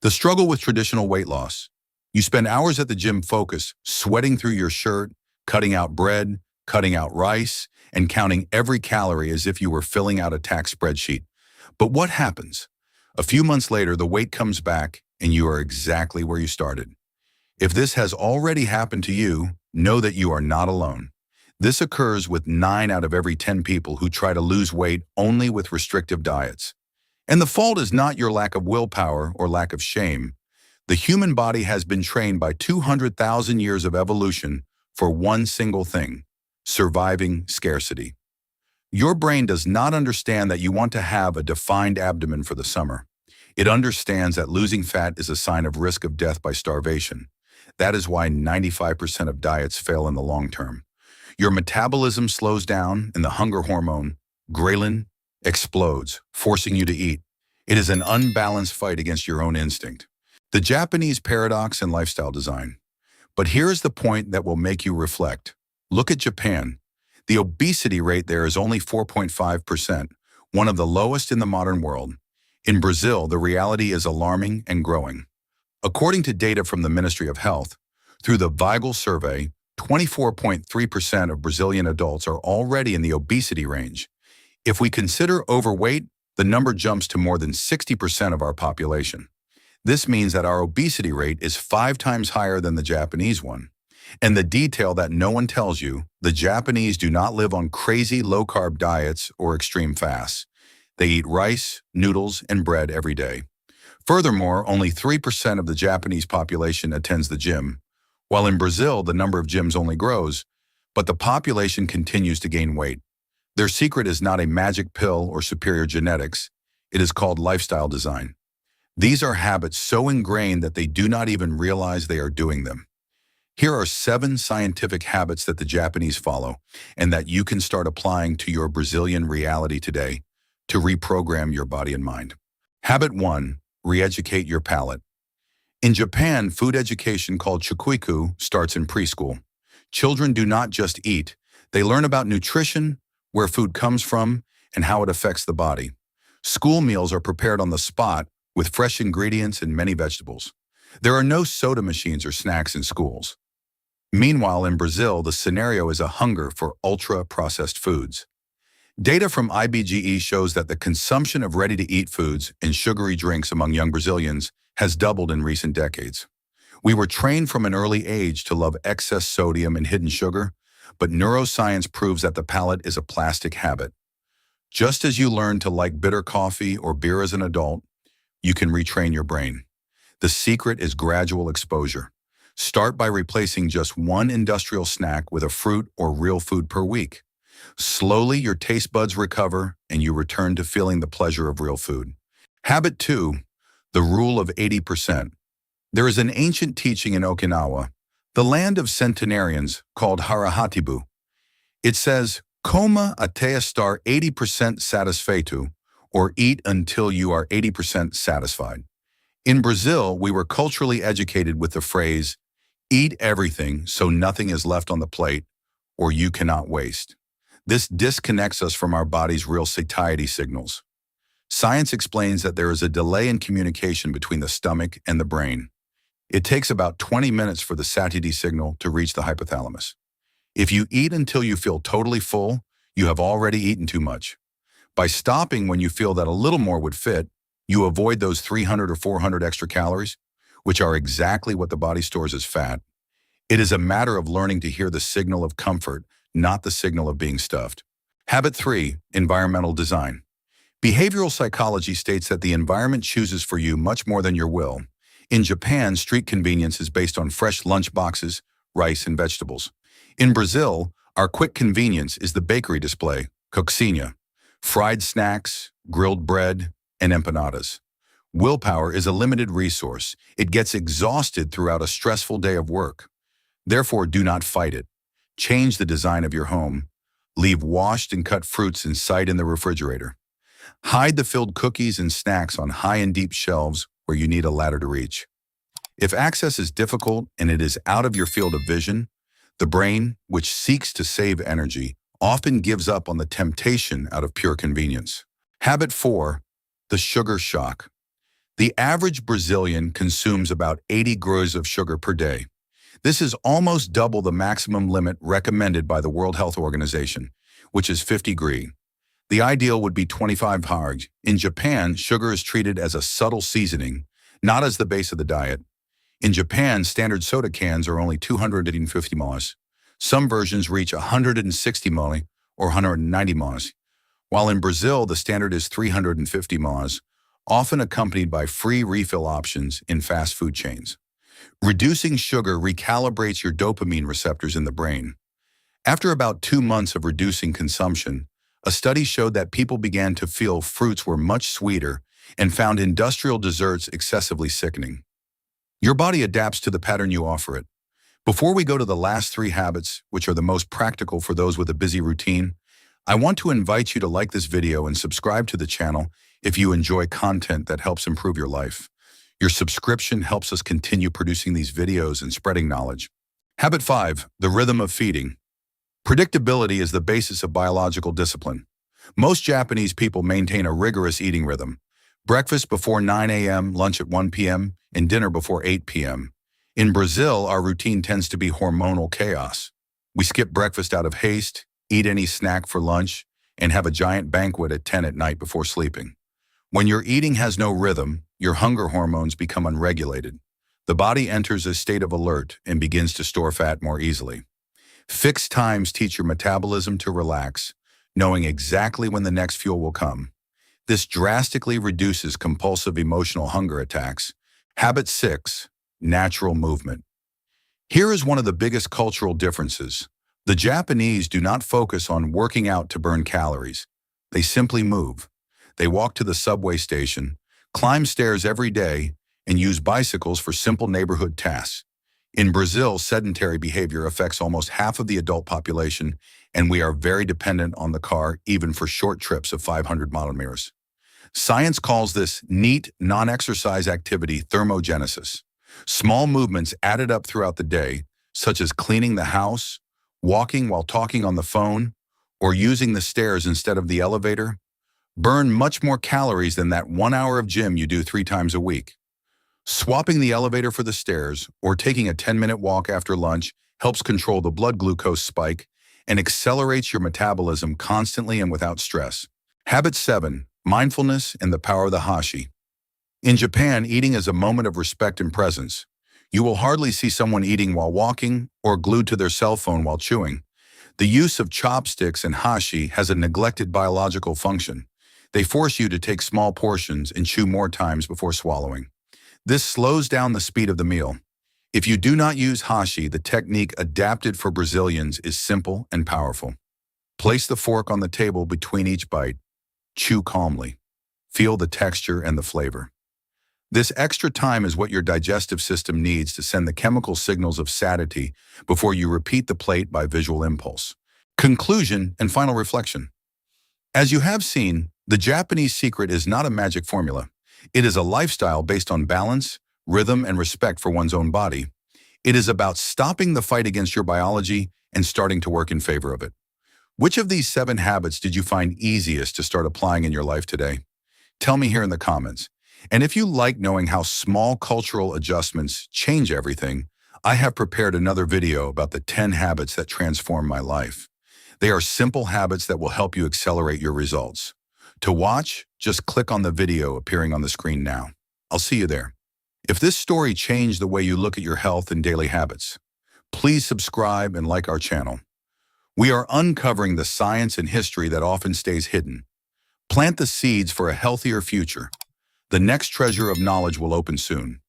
The struggle with traditional weight loss. You spend hours at the gym focused, sweating through your shirt, cutting out bread, cutting out rice, and counting every calorie as if you were filling out a tax spreadsheet. But what happens? A few months later, the weight comes back and you are exactly where you started. If this has already happened to you, know that you are not alone. This occurs with 9 out of every 10 people who try to lose weight only with restrictive diets. And the fault is not your lack of willpower or lack of shame. The human body has been trained by 200,000 years of evolution for one single thing: surviving scarcity. Your brain does not understand that you want to have a defined abdomen for the summer. It understands that losing fat is a sign of risk of death by starvation. That is why 95% of diets fail in the long term. Your metabolism slows down and the hunger hormone, ghrelin, explodes, forcing you to eat. It is an unbalanced fight against your own instinct. The Japanese paradox in lifestyle design. But here is the point that will make you reflect. Look at Japan. The obesity rate there is only 4.5%, one of the lowest in the modern world. In Brazil, the reality is alarming and growing. According to data from the Ministry of Health, through the Vigil survey, 24.3% of Brazilian adults are already in the obesity range. If we consider overweight, the number jumps to more than 60% of our population. This means that our obesity rate is 5 times higher than the Japanese one. And the detail that no one tells you, the Japanese do not live on crazy low-carb diets or extreme fasts. They eat rice, noodles, and bread every day. Furthermore, only 3% of the Japanese population attends the gym, while in Brazil the number of gyms only grows, but the population continues to gain weight. Their secret is not a magic pill or superior genetics. It is called lifestyle design. These are habits so ingrained that they do not even realize they are doing them. Here are 7 scientific habits that the Japanese follow and that you can start applying to your Brazilian reality today to reprogram your body and mind. Habit 1. Re-educate your palate. In Japan, food education called chikuiku starts in preschool. Children do not just eat. They learn about nutrition, where food comes from, and how it affects the body. School meals are prepared on the spot with fresh ingredients and many vegetables. There are no soda machines or snacks in schools. Meanwhile, in Brazil, the scenario is a hunger for ultra-processed foods. Data from IBGE shows that the consumption of ready-to-eat foods and sugary drinks among young Brazilians has doubled in recent decades. We were trained from an early age to love excess sodium and hidden sugar, but neuroscience proves that the palate is a plastic habit. Just as you learn to like bitter coffee or beer as an adult, you can retrain your brain. The secret is gradual exposure. Start by replacing just one industrial snack with a fruit or real food per week. Slowly, your taste buds recover and you return to feeling the pleasure of real food. Habit 2, the rule of 80%. There is an ancient teaching in Okinawa, the land of centenarians, called Harahatibu. It says, coma até estar 80% satisfeito, or eat until you are 80% satisfied. In Brazil, we were culturally educated with the phrase, eat everything so nothing is left on the plate, or you cannot waste. This disconnects us from our body's real satiety signals. Science explains that there is a delay in communication between the stomach and the brain. It takes about 20 minutes for the satiety signal to reach the hypothalamus. If you eat until you feel totally full, you have already eaten too much. By stopping when you feel that a little more would fit, you avoid those 300 or 400 extra calories, which are exactly what the body stores as fat. It is a matter of learning to hear the signal of comfort, not the signal of being stuffed. Habit 3, environmental design. Behavioral psychology states that the environment chooses for you much more than your will. In Japan, street convenience is based on fresh lunch boxes, rice, and vegetables. In Brazil, our quick convenience is the bakery display, coxinha, fried snacks, grilled bread, and empanadas. Willpower is a limited resource. It gets exhausted throughout a stressful day of work. Therefore, do not fight it. Change the design of your home. Leave washed and cut fruits in sight in the refrigerator. Hide the filled cookies and snacks on high and deep shelves where you need a ladder to reach. If access is difficult and it is out of your field of vision, the brain, which seeks to save energy, often gives up on the temptation out of pure convenience. Habit 4, the sugar shock. The average Brazilian consumes about 80 grams of sugar per day. This is almost double the maximum limit recommended by the World Health Organization, which is 50 grams. The ideal would be 25 grams. In Japan, sugar is treated as a subtle seasoning, not as the base of the diet. In Japan, standard soda cans are only 250 ml. Some versions reach 160 ml or 190 ml, while in Brazil, the standard is 350 ml, often accompanied by free refill options in fast food chains. Reducing sugar recalibrates your dopamine receptors in the brain. After about 2 months of reducing consumption, a study showed that people began to feel fruits were much sweeter and found industrial desserts excessively sickening. Your body adapts to the pattern you offer it. Before we go to the last 3 habits, which are the most practical for those with a busy routine, I want to invite you to like this video and subscribe to the channel if you enjoy content that helps improve your life. Your subscription helps us continue producing these videos and spreading knowledge. Habit 5, the rhythm of feeding. Predictability is the basis of biological discipline. Most Japanese people maintain a rigorous eating rhythm. Breakfast before 9 a.m., lunch at 1 p.m., and dinner before 8 p.m. In Brazil, our routine tends to be hormonal chaos. We skip breakfast out of haste, eat any snack for lunch, and have a giant banquet at 10 at night before sleeping. When your eating has no rhythm, your hunger hormones become unregulated. The body enters a state of alert and begins to store fat more easily. Fixed times teach your metabolism to relax, knowing exactly when the next fuel will come. This drastically reduces compulsive emotional hunger attacks. Habit 6, natural movement. Here is one of the biggest cultural differences. The Japanese do not focus on working out to burn calories. They simply move. They walk to the subway station, climb stairs every day, and use bicycles for simple neighborhood tasks. In Brazil, sedentary behavior affects almost half of the adult population, and we are very dependent on the car even for short trips of 500 kilometers. Science calls this neat, non-exercise activity thermogenesis. Small movements added up throughout the day, such as cleaning the house, walking while talking on the phone, or using the stairs instead of the elevator, burn much more calories than that 1 hour of gym you do 3 times a week. Swapping the elevator for the stairs or taking a 10-minute walk after lunch helps control the blood glucose spike and accelerates your metabolism constantly and without stress. Habit 7, mindfulness and the power of the hashi. In Japan, eating is a moment of respect and presence. You will hardly see someone eating while walking or glued to their cell phone while chewing. The use of chopsticks and hashi has a neglected biological function. They force you to take small portions and chew more times before swallowing. This slows down the speed of the meal. If you do not use hashi, the technique adapted for Brazilians is simple and powerful. Place the fork on the table between each bite. Chew calmly. Feel the texture and the flavor. This extra time is what your digestive system needs to send the chemical signals of satiety before you repeat the plate by visual impulse. Conclusion and final reflection. As you have seen, the Japanese secret is not a magic formula. It is a lifestyle based on balance, rhythm, and respect for one's own body. It is about stopping the fight against your biology and starting to work in favor of it. Which of these 7 habits did you find easiest to start applying in your life today? Tell me here in the comments. And if you like knowing how small cultural adjustments change everything, I have prepared another video about the 10 habits that transform my life. They are simple habits that will help you accelerate your results. To watch, just click on the video appearing on the screen now. I'll see you there. If this story changed the way you look at your health and daily habits, please subscribe and like our channel. We are uncovering the science and history that often stays hidden. Plant the seeds for a healthier future. The next treasure of knowledge will open soon.